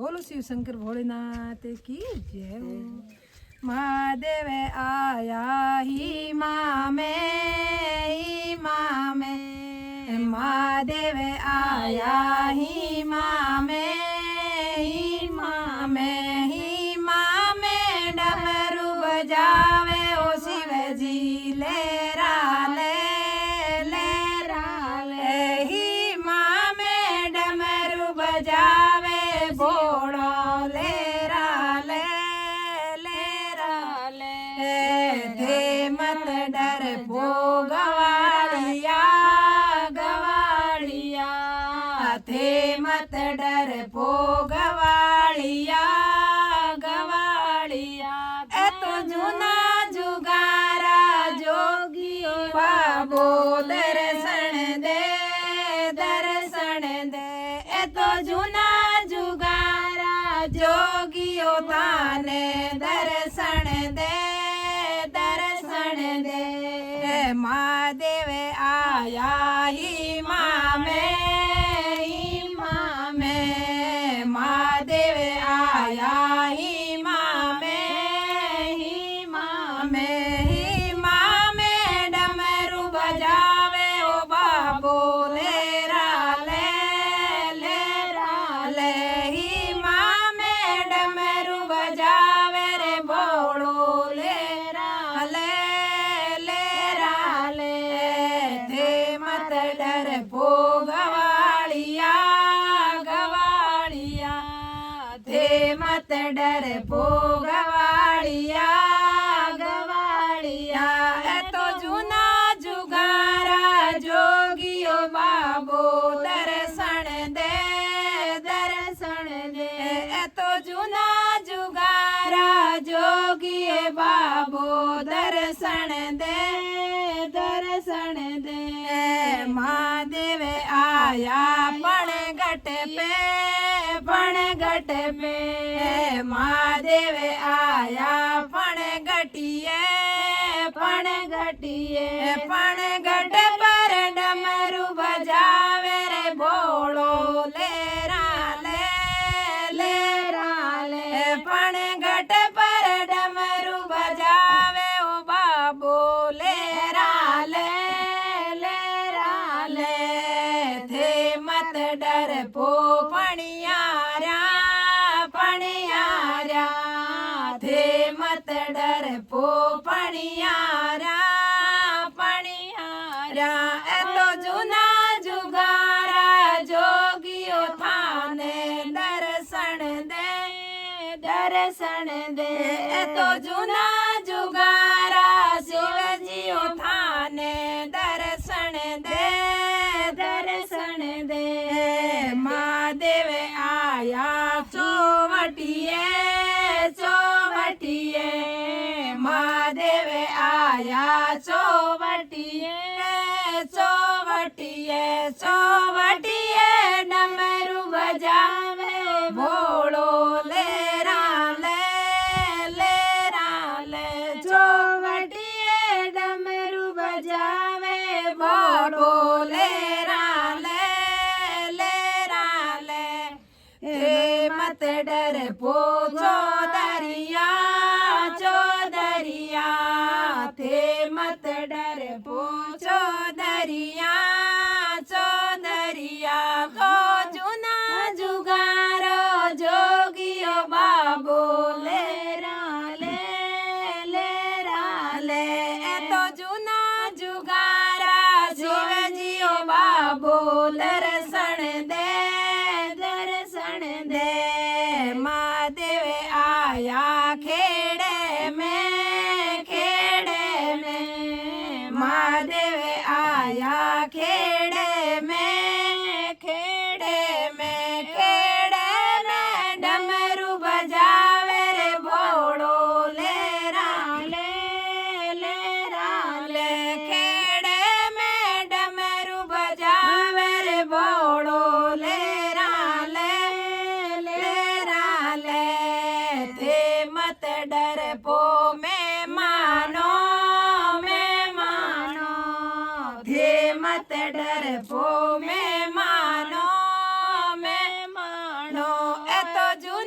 बोलो शिव शंकर भोलेनाथ की जय हो। महादेव आया ही माँ में महादेव आया ही माँ में डमरू बजावे ओ शिव जी लेरा ले ही माँ में डमरू बजावे बोलो लेरा ले थे मत डर भो गवाड़िया थे मत डर भो गवाड़िया ए तो जूना जुगारा जोगियो बाबो दर्शन दे ए तो जूना जुगारा जोगियो ताने दर्शन दे महादेव आया ही माँ में महादेव आया ही माँ में डमरू बजावे ओ बाबो लेरा ले ही माँ में डमरू बजावे रे बोलो लेरा ले थे मत डर भो गवाड़िया थे मत डर भो गवाड़िया ए तो जूना जुगारा जोगियो बाबो दर्शन दे ए तो जूना जुगारा जोगिए बाबो दर्शन दे महादेव आया पण घट पे महादेव आया पण घटिए पण घट पर डमरू बजावे रे बोलो लेरा ले पण घट पर डमरू बजावे ओ बाबो लेरा ले थे मत डर भो पणियारा थे मत डर भो पणियारा ए तो जूना जुगारा जोगियो थाने दर्शन दे ए तो जूना जुगारा शिवजियो थाने दर्शन दे महादेव आया चौवटिए महादेव आया चौवटिए डमरू बजावे भोलो लेरा ले चौवटिए डमरू बजावे भोलो लेरा ले मत डर भो चौधरिया थे मत डर भो चौधरिया तो जूना जुगारो जोगियो बाबो लेरा ले ए तो जूना जुगारा शिवजियो बाबो दर्शन दे महादेव आया खेड़े में महादेव आया खेड़े में डमरू बजावे रे बोलो लेरा ले खेड़े में डमरू बजावे रे बोलो लेरा ले थे मत डर भो में मानो थे मत डर भो में मानो ए तो जूना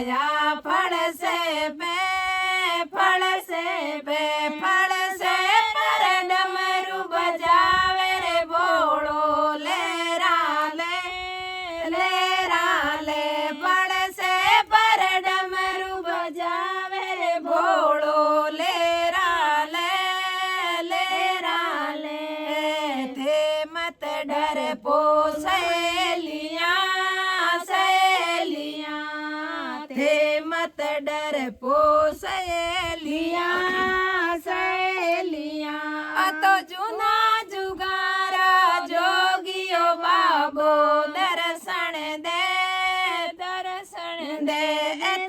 आया फल से पे फल से पे फल से पर डमरू बजावे रे भोड़ो लेरा ले लेरा ले फल से पर डमरू बजावे रे भोड़ो लेरा ले लेरा ले थे मत डर पो सहेलियां सहेलियां थे मत डर पो सहेलियां सहेलियां तो जूना जुगारा जोगियो बाबो दर्शन दे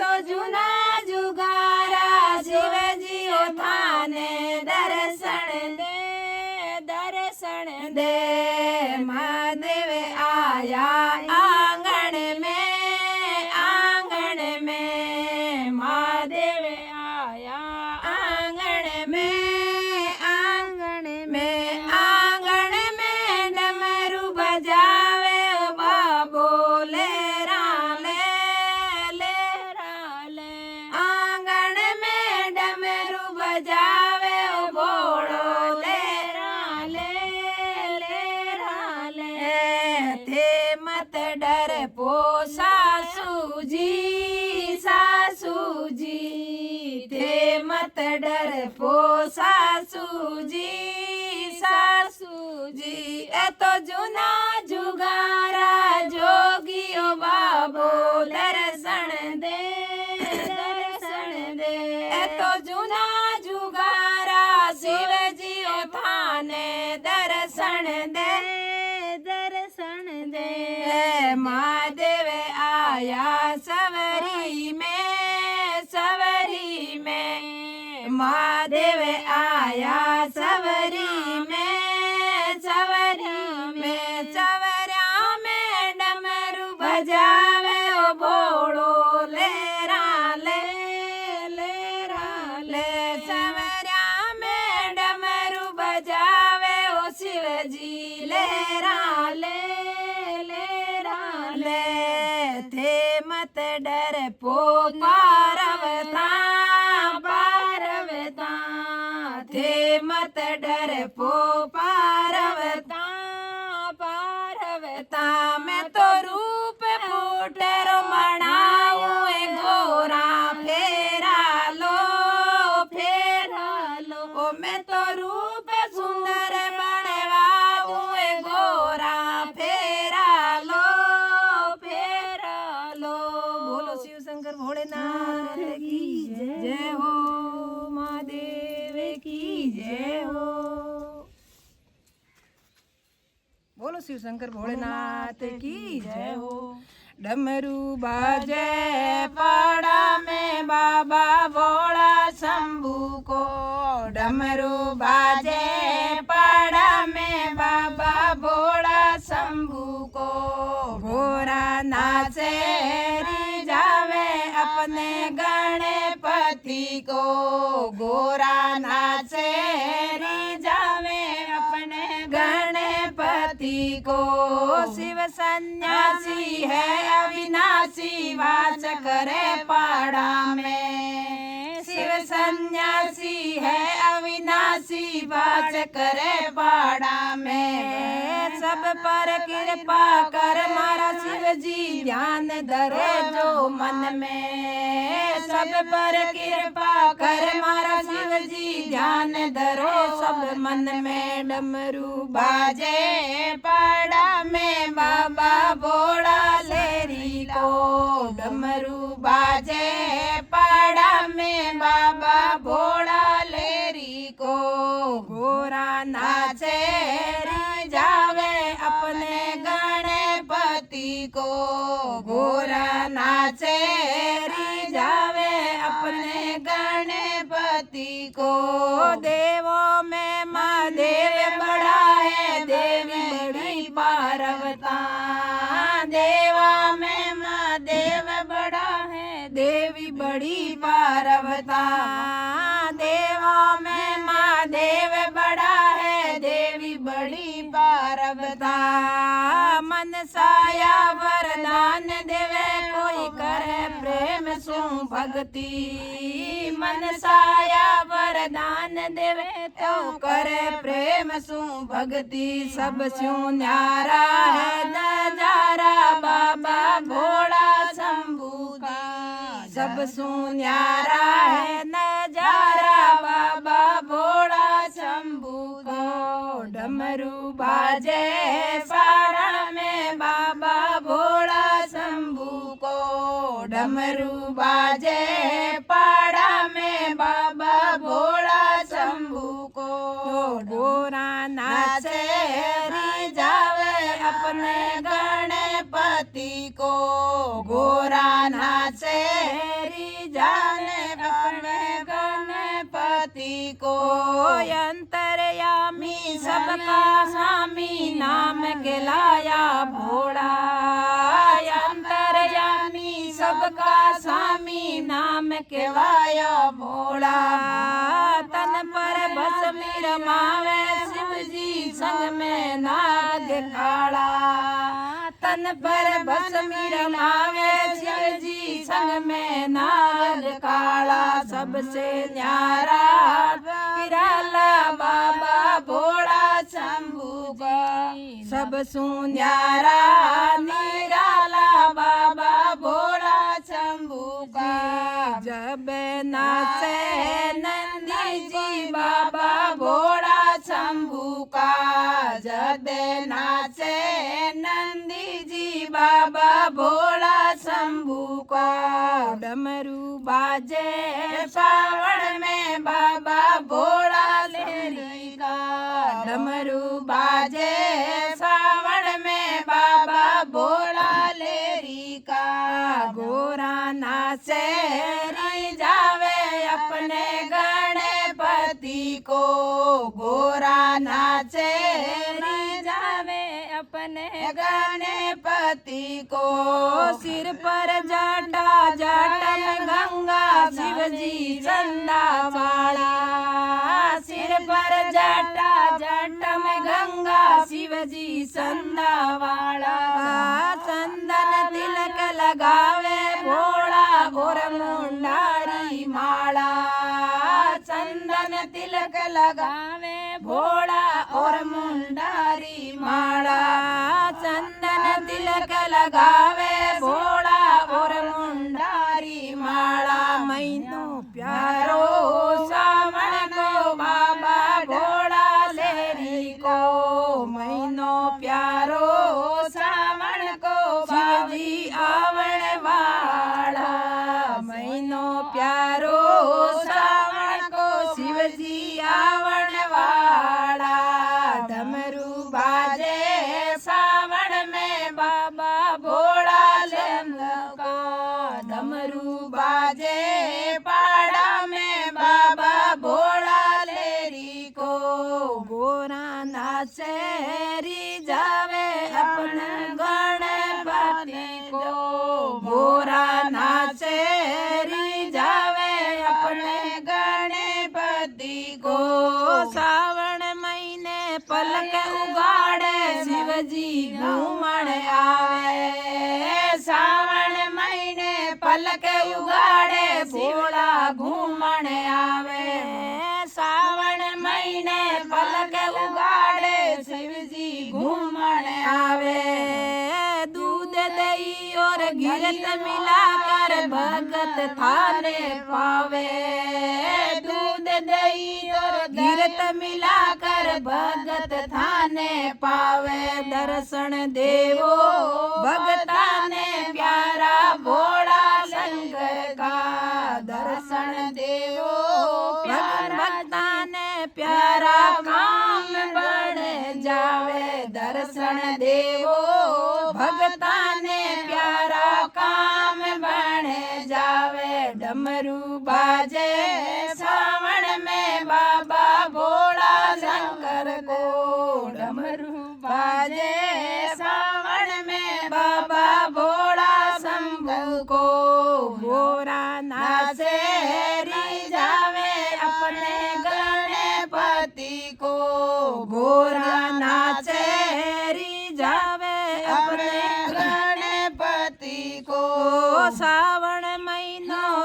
तो जूना जुगारा शिव जियो थाने दर्शन दे महादेव आया आंगन में महादेव आया आंगन में डमरू बजावे ओ बाबो लेरा ले आंगन में डमरू बजावे ओ भोड़ो लेरा ले थे मत डर पो सासू जी थे मत डर पो सासू जी ए तो जूना जुगारा जोगियो बाबो दर्शन दे ए तो जूना जुगारा शिव जियो थाने दर्शन दे महादेव आया सवरी में महादेव आया सवरी में सवरा में डमरू बजावे ओ भोड़ो लेरा ले सवरा में डमरू बजावे ओ शिव जी लेरा ले थे मत डर पो पारवता थे मत डर पो पारवता मैं तो रूप फूटरो मनाऊं ए गोरा फेरा लो ओ मैं तो रूप सुंदर बनवाऊं ए गोरा फेरा लो बोलो शिव शंकर भोलेनाथ की जय हो महादेव की जय हो बोलो शिव शंकर भोलेनाथ की जय हो डमरू बाजे पाड़ा में बाबा भोला शंभू को डमरू बाजे पाड़ा में बाबा भोला शंभू को घोड़ा नाचे जावे अपने गणपति को गोरा नाचे जावे अपने गणपति को शिव सन्यासी है अविनाशी वास करे पाड़ा में शिव सन्यासी है अविनाशी वास करे पाड़ा में सब पर कृपा कर मारा शिव जी ध्यान धरो जो मन में सब पर कृपा कर मारा शिव जी ध्यान धरो सब मन में डमरू बाजे पाड़ा में बाबा भोला लेरी को डमरू बाजे पाड़ा में बाबा भोला लेरी को घोड़ा नाचे जावे अपने गणपति को घोड़ा नाचे जावे अपने गणपति को देवों में महादेव बड़ा है देवी बड़ी पार्वता देवा में महादेव बड़ा है देवी बड़ी पार्वता देवा में महादेव बड़ा है देवी बड़ी पार्वता मन साया वरदान देवे कोई करे प्रेम सू भक्ति मन साया वरदान देवे तो करे प्रेम सू भक्ति सब सू न्यारा है नजारा बाबा भोला शंभू का सब सू न्यारा है नजारा बाबा भोला शंभू को डमरू बाजे पाड़ा में बाबा भोला शंभू को डमरू बाजे पाड़ा में बाबा भोला शंभू को गोरा नाचे जावे अपने गणपति को गोरा नाचे जाने अपने गणपति को अंतर्यामी सबका स्वामी नाम के लाया भोला अंतर्यामी सबका स्वामी नाम के लाया भोला तन पर भस्मी रमावे शिव जी संग में नाग काला तन पर भस्मी रमावे शिव जी संग में नाग काला सबसे न्यारा निराला बाबा भोला शंभू का सब सु न्यारा निराला बाबा भोला शंभू का जब नाचे नंदी जी बाबा भोला शंभू का जब नाचे नंदी जी बाबा भोला शंभू का डमरू बाजे सावन में बाबा भोला लेरी का डमरू बाजे सावन में बाबा भोला लेरी का गोरा नाचे जावे अपने गणपति को गोरा नाचे जावे अपने गणपति को सिर पर जटा जट में गंगा शिव जी चंदा वाला सिर पर जटा जट में गंगा शिव जी चंदा वाला चंदन तिलक लगावे भोला और मुंडारी माला चंदन तिलक लगावे भोला और मुंडारी माला चंदन तिलक लगावे भोला और मुंडारी माला मैनू प्यारो सावन को बाबा भोला लेरी को मैनो प्यारो सावन को शिव जी आवण वाला मैनो प्यारो सावन को शिव जी आवण वाला डमरू बाजे सावन में बाबा भोला शंभू का डमरू बाजे पाड़ा में बाबा भोला लेरी को गोरा नाचे जावे अपने गणपति को गोरा नाचे जावे अपने गणपति को सावन महीने पलक उगाड़े शिव जी घूमण आवे सावन महीने पलक उगाड़े भोला घूमण आवे सावन महीने पलक उगाड़े शिव जी घूमण आवे दूध दही और घिरत मिलाकर भगत थाने पावे दूध दही और घिरत मिलाकर भगत थाने पावे दर्शन देवो भगता ने प्यारा भोला शंकर का दर्शन देवो भगता ने प्यारा काम बढ़ जावे दर्शन देवो भगता ने प्यारा काम बन जावे डमरू बाजे सावन में बाबा भोला शंकर को डमरू बाजे सावन में बाबा भोला शंभू को गोरा नाचे जावे अपने गणपति को गोरा नाचे जावे अपने गणपति को सावन महीनो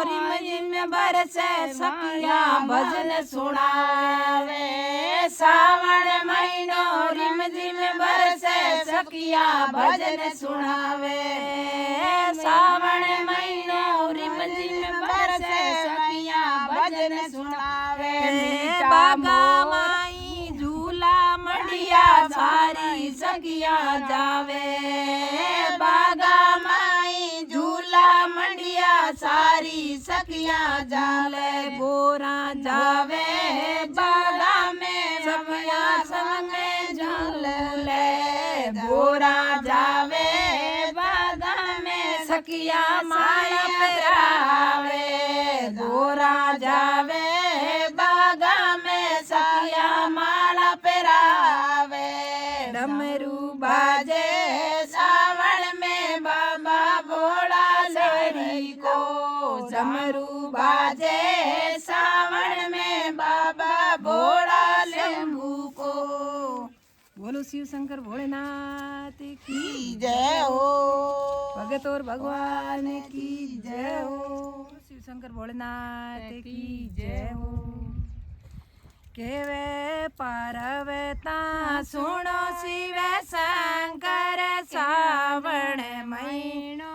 बरसे सखिया भजन सुनावे। सावण महीनो रिम झिम बरसे सखिया भजन सुनावे। सावण महीनो रिम झिम बरसे सखिया भजन सुनावे। बागा माई झूला मंडिया सारी सखिया जावे। बागा माई झूला मंडिया सारी सखिया जाले। गोरा जावे बागा में सखिया संग में झूले। गोरा जावे बागा में सखिया माला पहरावे। गोरा जावे बागा में सखिया माला पहरावे। डमरू बाजे सावन में बाबा भोला लहरी को। डमरू बाजे सावन में बाबा भोला शंभू को। बोलो शिव शंकर भोलेनाथ की जय हो। भगत और भगवान की जय हो। शिव शंकर भोलेनाथ की जय हो। केवे पार्वता सुनो शिव शंकर सावण महीनो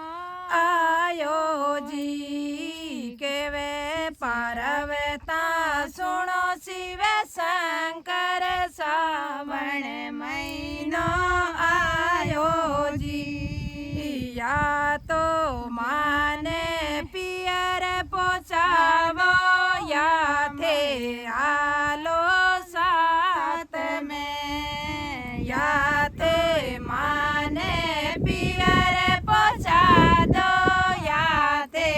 आयो जी। केवे पार्वता सुनो शिव शंकर सावण महीनो आयो जी। या तो माने पियर पोछावो या थे आलो साथ में। या थे माने पियर पोछा दो या थे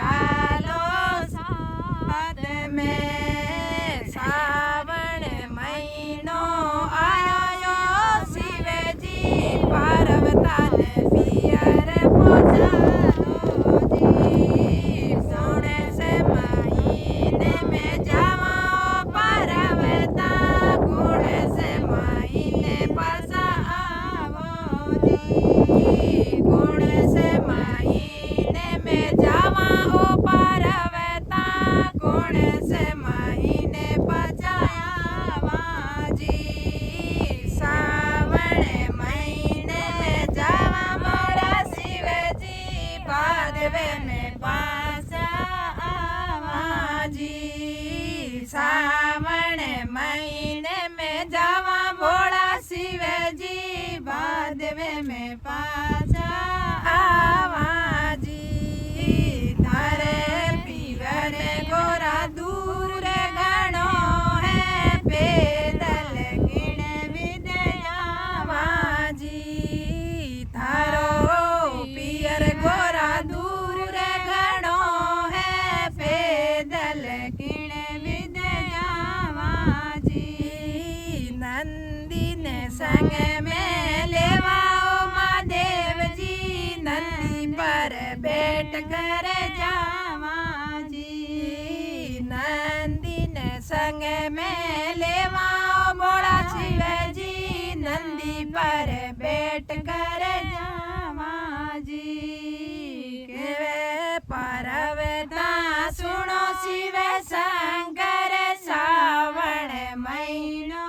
आलो साथ में। सावन महीनो आयो शिव जी पार्वता ने पियर पोछा दो जी। सोने से महीने में जावा पार्वता गुण से महीने पासा आवो जी। गुण से महीने में जावा ओ पार्वता गुण से महीने पचावा जी। सावन महीने में जावा मोरा शिव जी भादवे में पासा आवा जी। सावन महीने में जावा भोला शिव जी भादवे में पासा आवा जी। थारे पीवर गोरा दूर गणो है पैदल गिण विदयावा जी। थारो पियर गोरा दूर गणो है पैदल गिण विदयावा जी। नंदी ने संग में लेवाओ महादेव जी। नंदी पर बैठ कर जावा जी। नंदी ने संग में लेवाओ भोला शिव जी। नंदी पर बैठ कर जावा जी। केवे पार्वता सुनो शिव शंकर सावण महीनो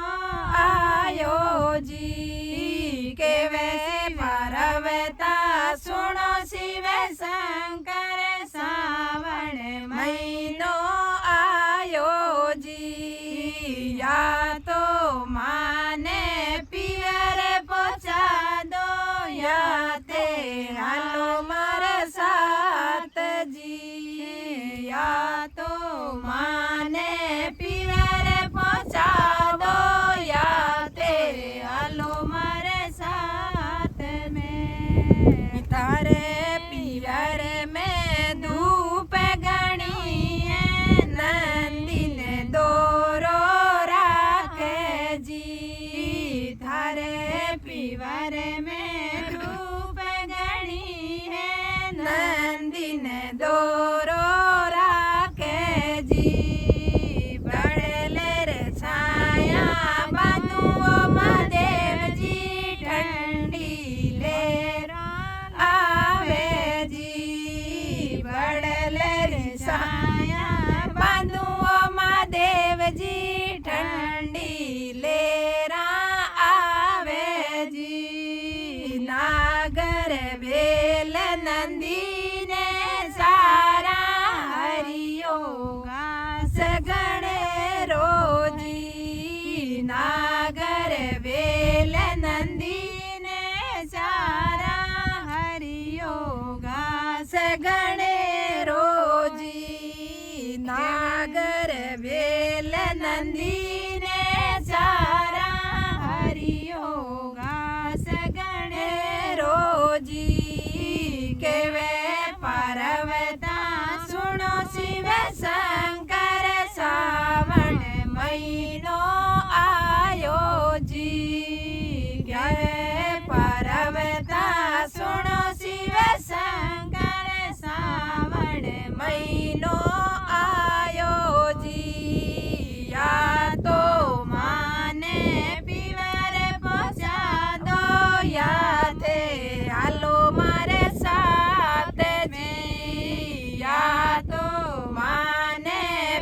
आयो जी। केवे पार्वता सुनो शिव शंकर सावण महीनो आयो जी। या तो माने पियर पोछा दो या ते हालो मारे साथ जी। या तो माने पियर पोछा दो या ते हालो मारे साथ में। तारे पियर में धूप गणी है नंदी ने दोरो राखे जी। थारे पिवर में धूप गणी है नंदी ने दोरो राखे जी। बड़ले रे छाया बांधुओ महादेव जी। ठंडी ले आवे जी। बड़ले रे छाया ठंडी लेरा आवे जी। नागर वेल नंदी ने सारा हरियो घास गणे रोजी। नागर वेल नंदी ने सारा हरियो घास गणे रोजी। नागर वेल नंदी ने सारा हरियो घास गणे रोजी। केवे पार्वता सुनो शिव शंकर सावण महीनो आयो जी। केवे पार्वता सुनो शिव शंकर सावण महीनो आयो जी। या तो माने पीवर पहुंचा दो या थे हालो मारे साथ जी। या तो माने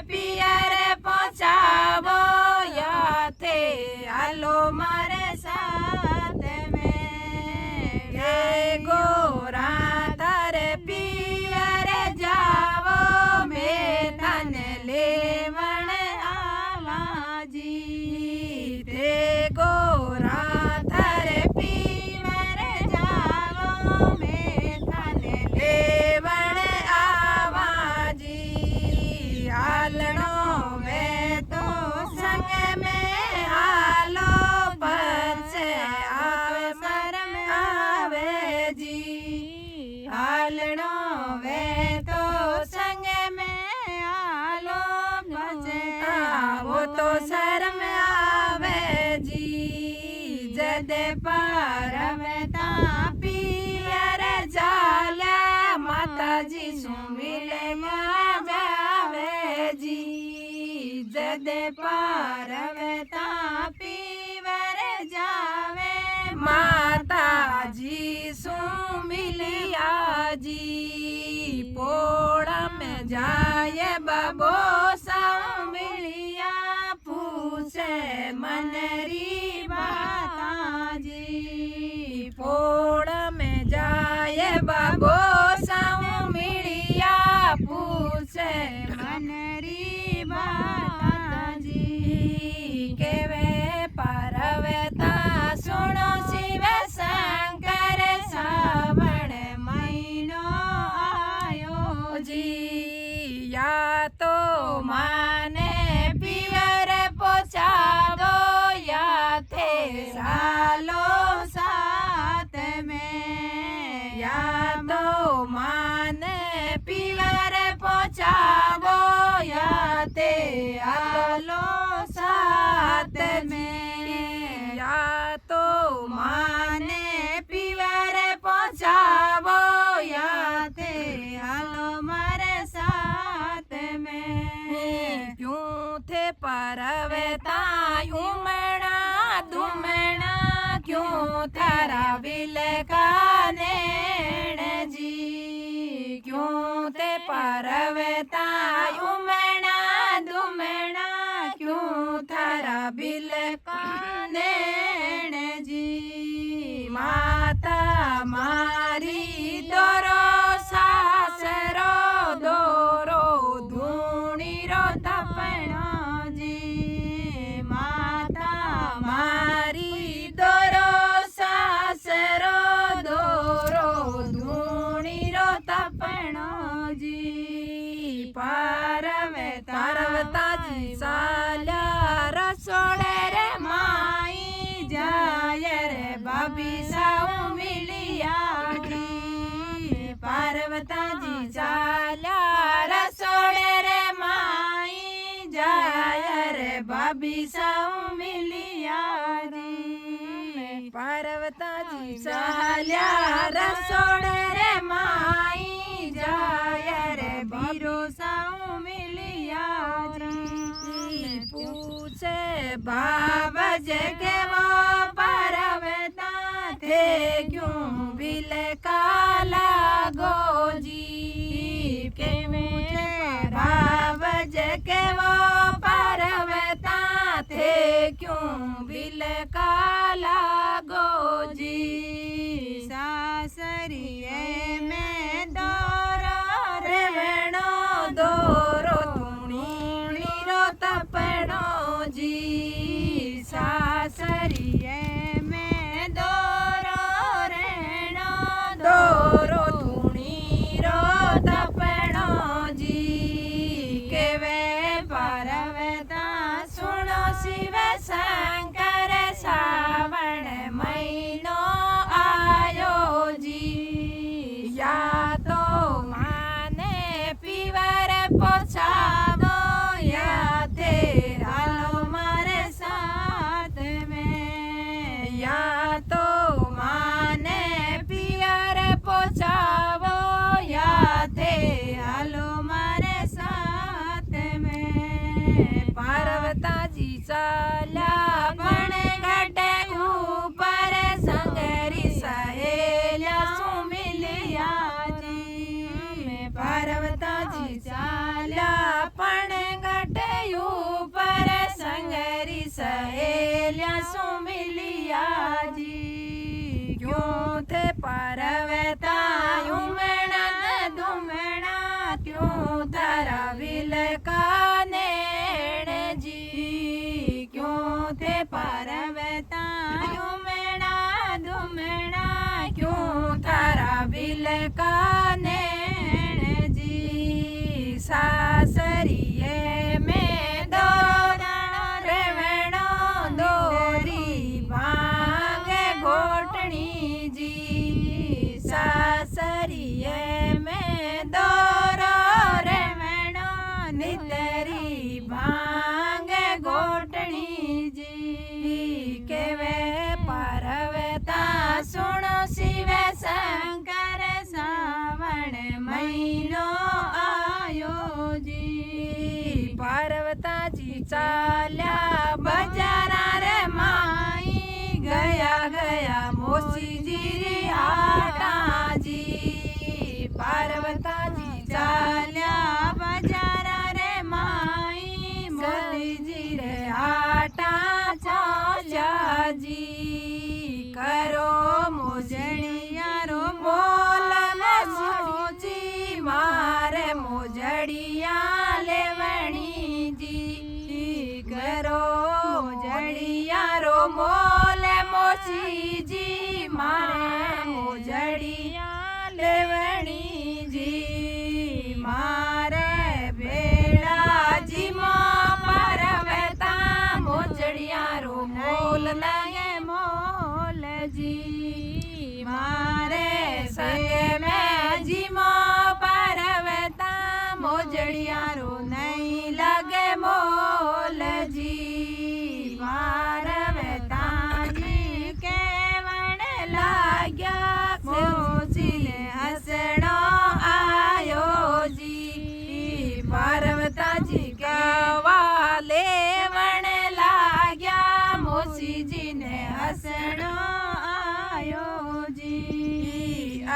पियर पहुंचावो या थे हालो मारे साथ में। ये गोरा थारे पियर जावो मैं तन लेवण आवा जी। ते गोरा थारे पियर जावो मैं तन लेवण आवा जी। हालनो वे तो संग में हालो पछे आवे शरम आवे जी। हालनो वे तो संग में हालो पछे आवो तो शरम आवे जी। जद पार्वता पियर जाला माता जी सुमिले जावे जी। जद पार्वता पीवर जावे माता जी सुमिलिया जी। पोड़ा में जाए बबो समिलिया पूछे मनरी माता जी। पोड़ा में जाए बबो समिलिया पूछे मनरी माता जी। केवे पार्वता सुनो शिव शंकर सावण महीनो आयो जी। या तो माने पियर पहुंचा दो या थे सालो साथ में। या तो माने पियर पहुंचावो या ते आलो साथ में। या तो माने पिवर पहुंचावो या ते आलो मारे साथ में। क्यों थे पार्वता उमड़ा दुमड़ा क्यों थारा बिल का नैण जी। क्यों ते पार्वता उमड़ा दुमड़ा क्यों थारा बिल का नैण जी। माता मारी दोरो सासरो दोरो धूणी रो तपणो जी। माता मारी दोरो सासरो दोरो धूणी रो तपणो जी। पार्वता जी साल्या रसोड़े रे माई जाय रे भाभी साऊ मिलिया जी। पार्वता जी साल्या रसोड़े रे माई जाय रे भाभी साऊ मिलिया जी। पार्वता जी साल्या रसोड़े रे माई जाय रे बीरो साऊ मिलिया जी। पूछे भाव जगे वो पार्वता थे क्यों बिल काला गो जी। के मुझे भाव जगे वो पार्वता जी चाल्या पण घटे ऊपर संगरी सहेल्या सु मिलिया जी। पार्वता जी चाल्या पण घटे ऊपर संगरी सहेल्या सु मिलिया जी। क्यों थे पार्वता उमड़ा दुमड़ा क्यों तारा विलका नेण जी। क्यों थे पार्वता उमड़ा दुमड़ा क्यों तारा विलका नेण जी। सासरिये में दोरा रेवणो दोरी भांगे घोटनी जी। सासरिये में दोरो रेवणो नितरी भांगे घोटनी जी। केवे पार्वता सुनो शिव शंकर सावण महीनो आयो जी। पार्वता जी चाल्या बजारा रे माई गया गया मोसी जी री आटा जी। पार्वता जी चाल्या बजारा रे माई मोसी जी रे आटा चाल्या जी। करो मोजड़िया रो मोल मोची मारे मोजड़िया लेवणी जी। करो मोजड़िया रो मोल मोची जी मारे मोजड़िया लेवणी जी। मारे बेड़ा जी मो पार्वता मोजड़िया रो मोल लगे मोल जी। मारे संग में जी मो पार्वता मोजड़िया रो नहीं लगे मोल जी। पार्वता जी केवण लाग्या मोची ने हसणो आयो जी। पार्वता जी केवा लेवण लाग्या मोची जी ने हसणो आयो जी।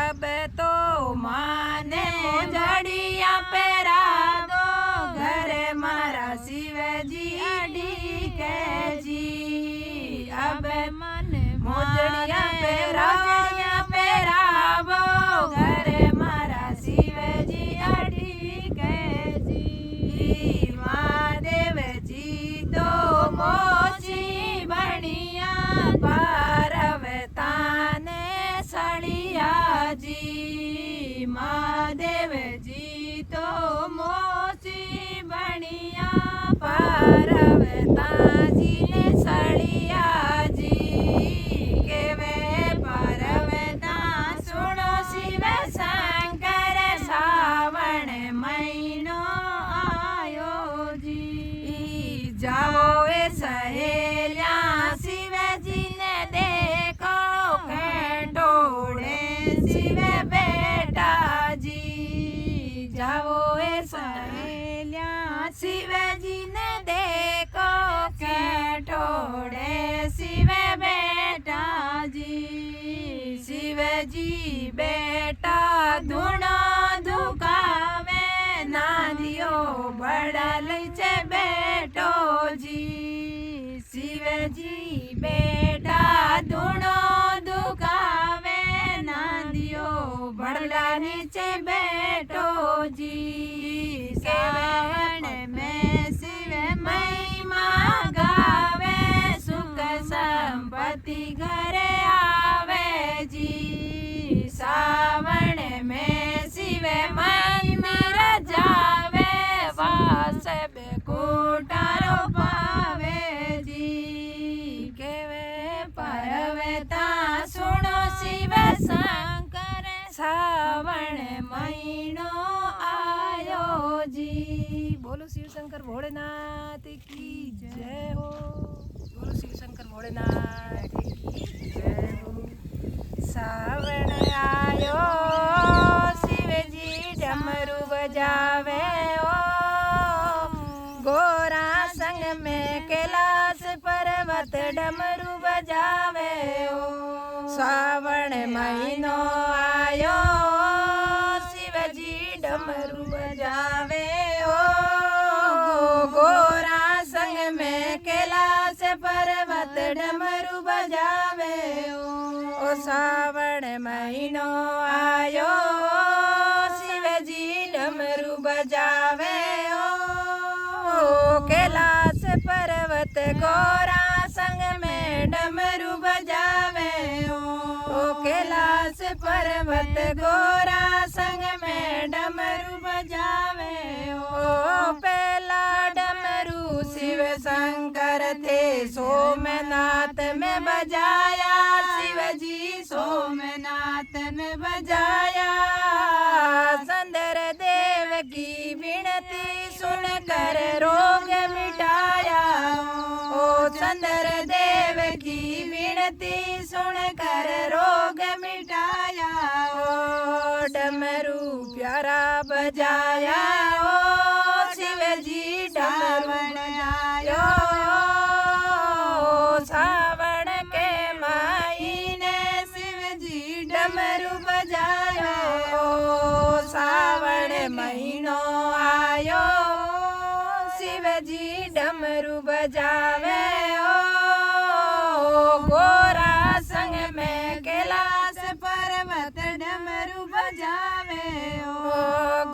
अब तो माने मोजड़िया पेरा दो घर मारा शिव जी अड़ी के जी। अब मन मोजड़िया पेरावो घर मारा शिव जी अड़ी के जी। महादेव जी तो मोची बनिया पार्वता ने सड़िया जी। महादेव जी तो मोची बनिया पार्वता जी ने सड़िया जी। केवे पार्वता सुनो शिव शंकर सावण महीनो आयो जी। जाओ ए सहेल्या शिव जी ने देखो खेटोड़े शिव बेटा जी। जाओ ए सहेल्या शिव जी ने देखो खेटोड़े शिव बेटा जी। शिव जी बेटा धुनो धुकावे नादियो बड़ा लैचे बेटो जी। शिव जी बेटा धुनो धुकावे नादियो बड़ा नीचे बेटो जी। सावन में शिव महिमा गावे सुख संपत्ति घरे आवे जी। सावन में शिव मंदिर जावे वास बेकुटारो पावे जी। केवे पार्वता सुनो शिव शंकर सावन महीनो आयो जी। बोलो शिव शंकर भोलेनाथ की जय हो। बोलो शिव शंकर भोलेनाथ की जय हो। सावन आयो शिव जी डमरू बजावे ओ गोरा संग में केला पर्वत डमरू बजावे ओ। सावन महीनो आयो शिवजी डमरू बजावे ओ। गोरा संग में कैलाश पर्वत डमरू बजावे ओ। सावन महीनो आयो शिवजी डमरू बजावे ओ। कैलाश पर्वत गोरा संग में डमरू बजावे ओ। कैलाश पर्वत गोरा संग में डमरू बजावे ओ। पहला डमरू शिव शंकर थे सोमनाथ में बजाया शिवजी सोमनाथ में बजाया। सुंदर देव की विनती सुनकर रोग मिटाया ओ। सुंदर देव की विनती सुनकर रोग मिटाया ओ। डमरू प्यारा बजाया ओ शिवजी डमरू बजायो। सावन के महीने शिवजी डमरू बजायो ओ। सावन महीनो आयो शिवजी डमरू बजावे ओ। गोरा संग में कैलाश पर्वत डमरू बजावे ओ।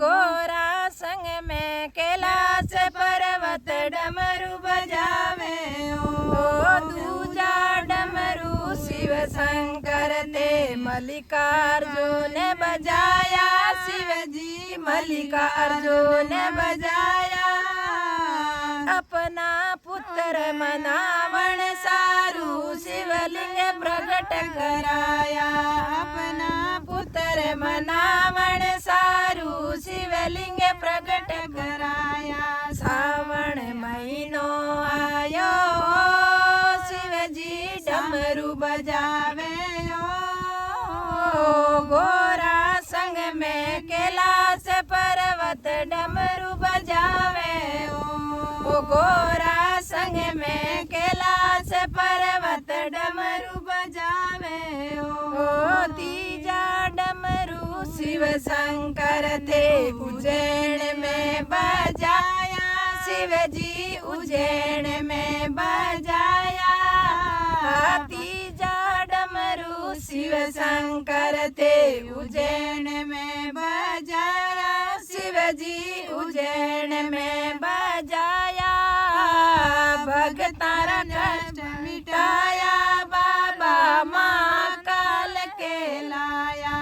गोरा संग में कैलाश पर्वत डमरू बजावे ओ। दूजा डमरू शिव शंकर थे मल्लिकार्जुन बजाया शिवजी मल्लिकार्जुन बजाया। अपना पुत्र मनावण सारू शिवलिंग प्रकट कराया। अपना पुत्र मनावण सारू शिवलिंग प्रकट कराया। सावन महीनो आयो शिवजी डमरू बजावे ओ। गोरा संग में कैलाश पर्वत डमरू बजावे ओ। गोरा संग में कैलाश पर्वत डमरू बजावे ओ। तीजा डमरू शिव शंकर थे उज्जैन में बजाया शिवजी उज्जैन में बजाया। तीजा डमरू शिव शंकर थे उज्जैन में बजाया शिवजी उज्जैन में बजाया। भगतारा कष्ट मिटाया बाबा महाकाल के लाया।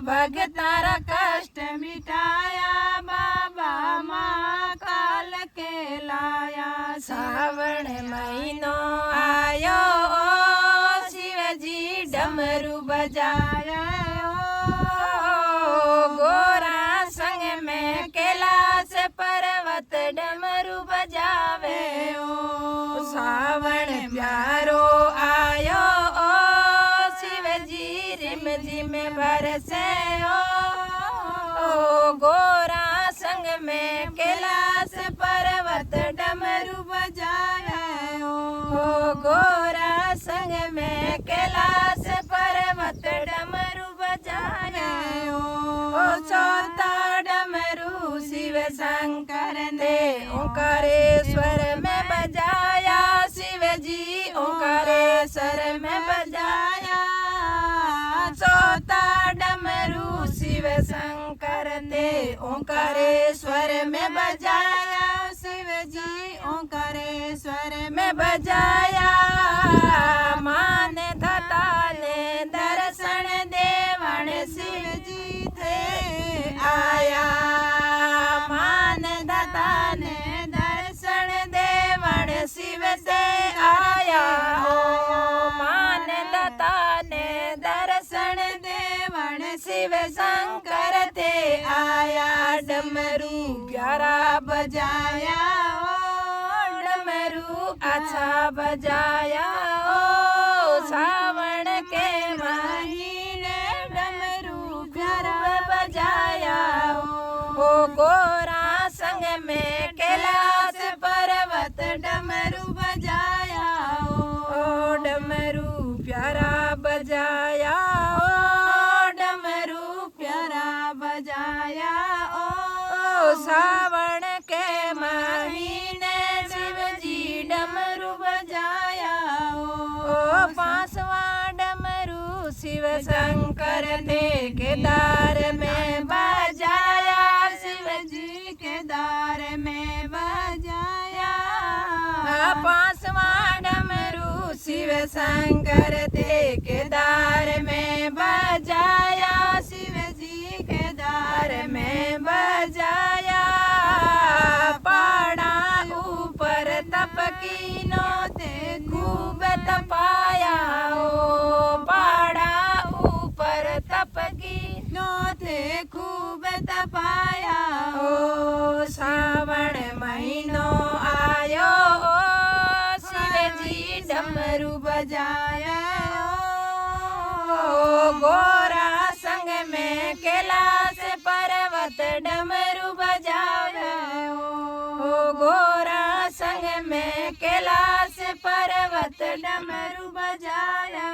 भगतारा कष्ट मिटाया बाबा महाकाल के लाया। सावन महीनो आयो शिवजी डमरू बजाया ओ। गोरा संग में कैलाश पर्वत डमरू बजावे ओ। सावन प्यारो आयो ओ शिवजी रिम झिम बरसे ओ। गोरा संग में कैलाश पर्वत डमरू बजाया ओ। गोरा संग में कैलाश पर्वत डमरू बजाया ओ। चौथा डमरू शिव शंकर ने ओंकारेश्वर में बजाया शिवजी ओंकारेश्वर में बजाया। चौथा डमरू शिव शंकर ने ओंकारेश्वर में बजाया शिवजी ओंकारेश्वर में बजाया। मान धता ने दर्शन देवण शिवजी थे आया। मान धता ने दर्शन देवण शिव से आया ओ। मान धता ने दर्शन देवण शिव शंकर थे आया। डमरू प्यारा बजाया ओ। डमरू अच्छा बजाया ओ। सावन के महीने डमरू प्यारा बजाया ओ। गोरा संग में कैलाश पर्वत डमरू बजाया। शंकर ने केदार में बजाया, शिव जी केदार में बजाया। पांचवा डमरू शिव शंकर थे केदार में बजाया, शिव जी केदार में बजाया। पहाड़ा ऊपर तपकीनो थे खूब तपाया, ओ पहाड़ा ऊपर तपकीनो थे खूब तपाया। ओ श्रावण महीनो आयो, शिव जी डमरू बजाया। ओ गोरा संग में कैलाश पर्वत डमरू बजाया, ओ गोरा संग में कैलाश पर्वत डमरू बजाया।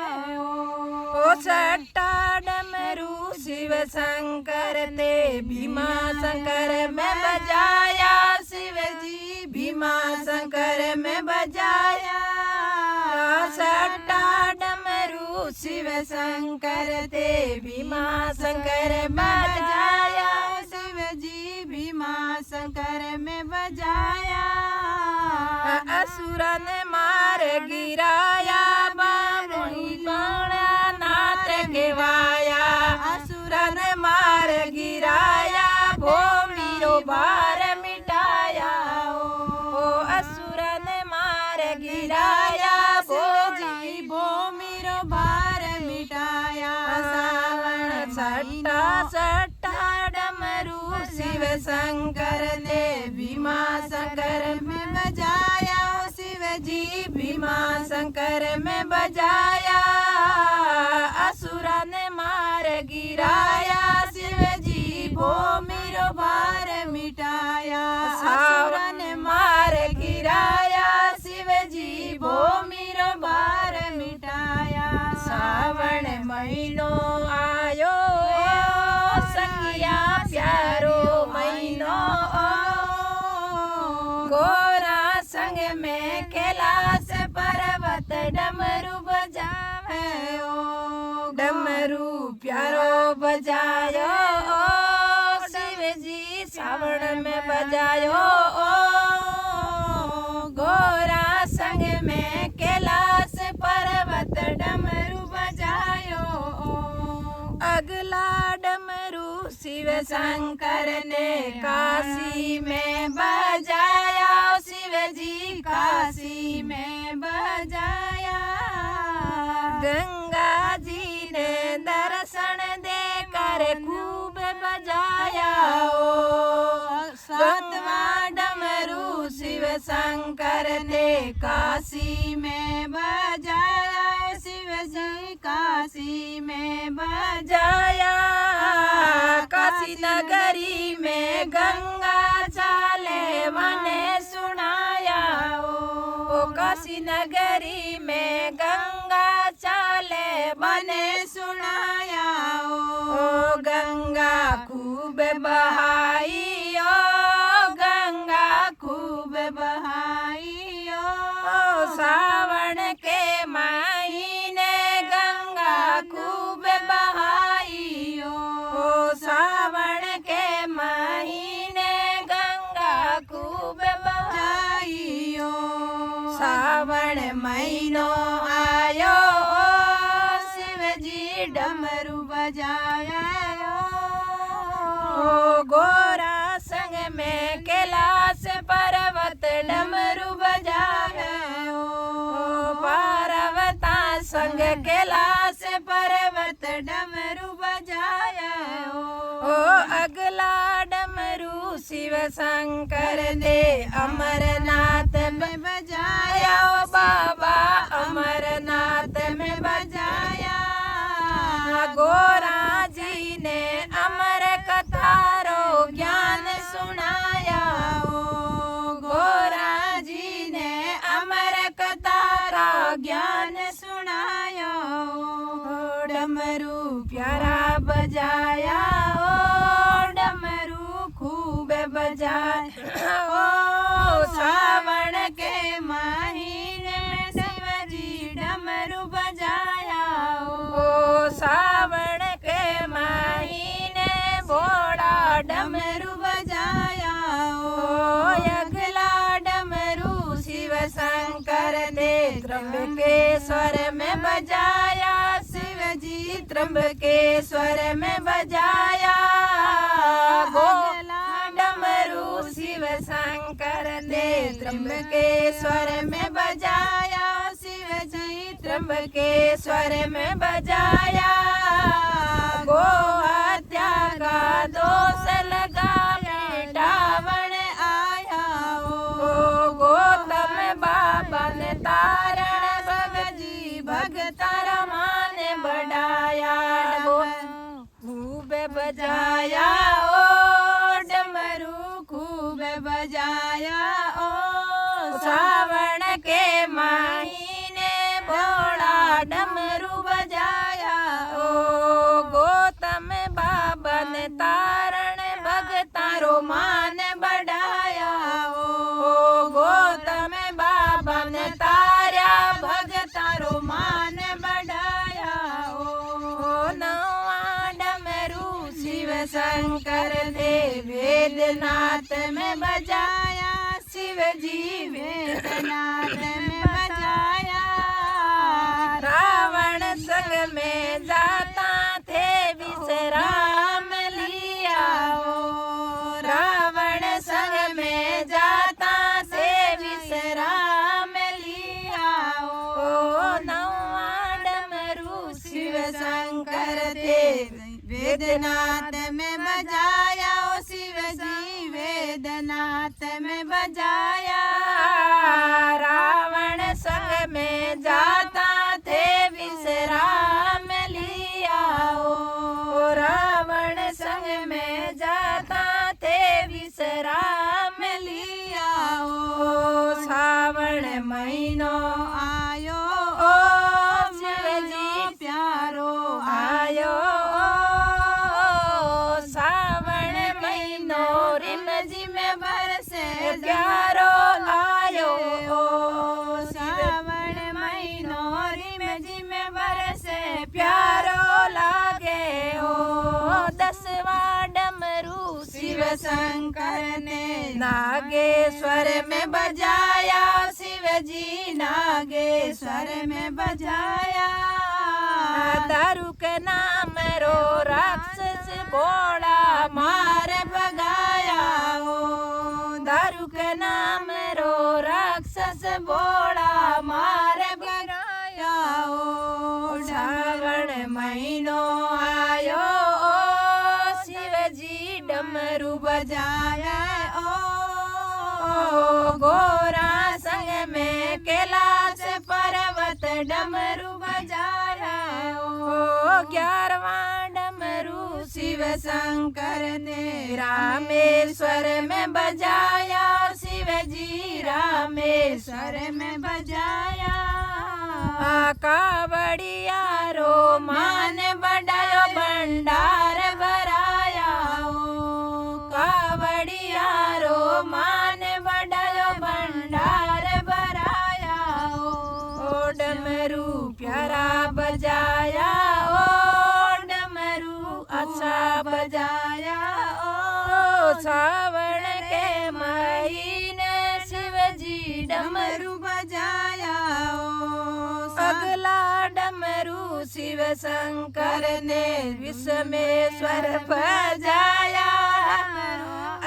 ओ छठा डमरू शिव शंकर थे भीमा शंकर में बजाया, शिव जी भीमा शंकर में बजाया। छठा डमरू शिव शंकर थे भीमा शंकर में बजाया, शिव जी भीमा शंकर में बजाया। असुर ने मार गिराया, बाबुनी गौड़ा नाथ केवाया। असुर ने मार गिराया, भोमीरो भार मिटाया, ओ असुर ने मार गिराया, जी भोमीरो भार मिटाया। छठा डमरू शिव शंकर ने भीमा शंकर में बजाया, शिव जी भीमा शंकर में बजाया। असुर ने मार गिराया, शिव जी भोमीरो भार मिटाया। असुर ने मार गिराया, शिव जी भोमीरो भार मिटाया। श्रावण महीनो आयो, संगिया प्यारो महीनो। गोरा संग में कैलाश पर्वत डमरू बजावे, ओ डमरू प्यारो बजायो, ओ शिव जी श्रावण में बजायो। गोरा संग में कैलाश पर्वत डमरू बजायो। अगला डमरू शिव शंकर ने काशी में बजाया, शिव जी काशी में बजाया। गंगा जी ने दर्शन देकर खूब बजाया, ओ सातवां डमरू शिव शंकर ने काशी में बजाया, शिव जी काशी में बजाया। काशी नगरी में गंगा चाले मने सुनाया, ओ काशी नगरी में गंगा चाले बने सुनाया। ओ गंगा खूब बहाई, ओ गंगा खूब बहाई। ओ सावन के महीने गंगा खूब बहाई, ओ सावन के महीने गंगा खूब बहाई। सावन महीनो आयो, शिव जी डमरू बजाया। ओ गोरा संग में कैलाश पर्वत डमरू बजाया, ओ पार्वता संग कैलाश पर्वत डमरू बजाया। ओ अगला डमरू शिव शंकर ने अमरनाथ में बजाया, ओ बाबा अमरनाथ में बजाया। गोरा जी ने अमर कथारो ज्ञान सुनाया, ओ गोरा जी ने अमर कथारो ज्ञान सुनाया। ओ डमरू प्यारा बजाया, ओ डमरू खूब बजाया। ओ सावन के महीने शिव जी डमरू बजाया, ओ सा डमरू बजाया अगला डमरू शिव शंकर ने त्र्यंबकेश्वर में बजाया, शिव जी त्र्यंबकेश्वर में बजाया। अगला डमरू शिव शंकर ने त्र्यंबकेश्वर में बजाया, शिव जी त्र्यंबकेश्वर में बजाया। गो हत्या का दोष लगा रावण आया गौतम बाबा ने तारण शिव जी भगत रमान बढ़ाया। खूब बजाया ओ डमरू खूब बजाया सावन के महीने भोला डमरू बजाया ओ गौतम बाबा ने तारण भगतारो मान बढ़ाया ओ गौतम बाबा ने तारा भगतारो मान बढ़ाया ओ नवा डमरू शिव शंकर ने वेदनाथ में बजाया, शिव जी वेदनाथ में बजाया। रावण संग में जाता थे विश्राम लिया ओ रावण संग में जाता थे विश्राम लिया ओ नवा डमरू शिव शंकर थे वेदनाथ में बजाया शिव जी वेदनाथ में बजाया। रावण संग में जाता थे विश्राम लिया ओ रावण संग में जाता थे विश्राम लिया ओ सावन महीनो आयो ओ शिव जी प्यारो आयो सावन महीनो रिम जी में बरसे प्यारो आयो सावन महीनो रिम जी में बरसे प्यारो लागे ओ दसवा डमरू शिव शंकर ने नागेश्वर में बजाया, शिव जी नागेश्वर में बजाया। दारू के नाम रो राक्षस बोला मार भगाया ओ दारू के नाम रो राक्षस बोला मार भगाया ओ श्रावण महीनो आयो ओ शिव जी डमरू बजाया ओ गोरा संग में कैलाश पर्वत डमरू बजाया ओ 11वां डमरू शिव शंकर ने रामेश्वर में बजाया, शिव जी रामेश्वर में बजाया। कावड़िया रो मान बढ़ायो भंडार भराया ओ कावड़िया रो मान बढ़ायो भंडार भराया ओ डमरू प्यारा बजाया ओ डमरू अच्छा बजाया ओ सावन के महीने शिव जी डमरू बजाया ओ अगला डमरू शिव शंकर ने विश्वेश्वर बजाया।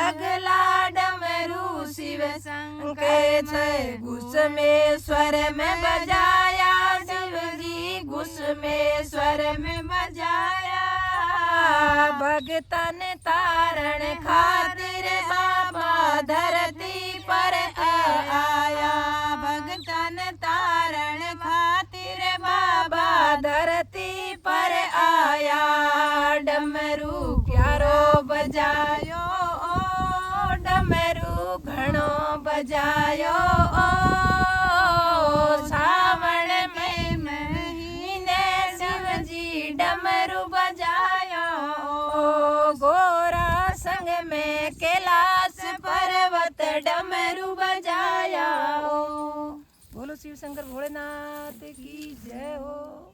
अगला डमरू शिव शंकर घुसमेश्वर में बजाया, शिव जी घुसमेश्वर में बजाया। भगतन तारण खातिर बाबा धरती पर आया, भगतन तारण खातिर बाबा धरती पर आया। डमरू प्यारो बजायो ओ डमरू घणो बजायो ओ सावन में महीने शिव जी डमरू बजायो ओ गोरा संग में कैलाश पर्वत डमरू बजाया ओ। बोलो शिव शंकर भोलेनाथ की जय हो।